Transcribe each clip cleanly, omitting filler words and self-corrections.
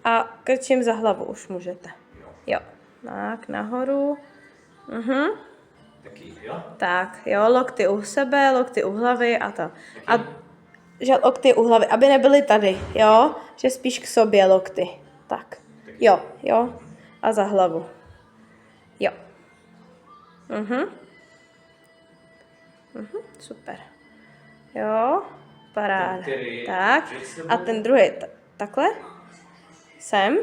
A krčím za hlavu už můžete. Jo. Tak, nahoru. Taky, jo? Tak, jo, lokty u sebe, lokty u hlavy a to. A že lokty u hlavy, aby nebyly tady, jo? Že spíš k sobě lokty. Tak. Jo, jo. A za hlavu. Jo. Super. Jo, paráda. Tak. A ten druhý takhle. Sem.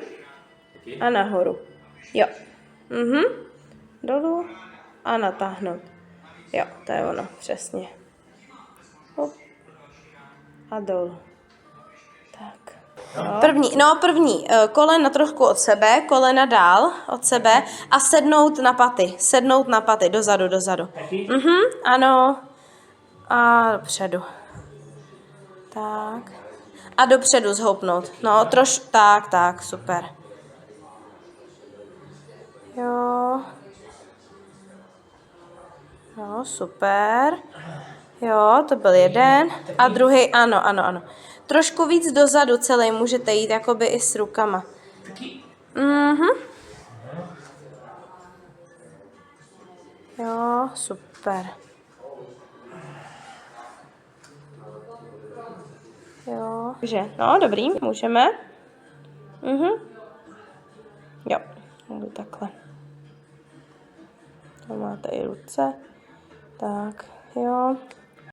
A nahoru. Jo. Dolů. A natáhnout. Jo, to je ono, přesně. Hop. A dolů. Tak. První, kolena trošku od sebe, kolena dál od sebe a sednout na paty, dozadu. Ano. A dopředu. Tak. A dopředu zhoupnout. No, tak, super. Jo. Jo, super. Jo, to byl jeden. A druhý, ano. Trošku víc dozadu celý můžete jít, jakoby i s rukama. Jo, super. Jo. Takže, no, dobrý, můžeme. Jo, jdu takhle. To máte i ruce. Tak, jo.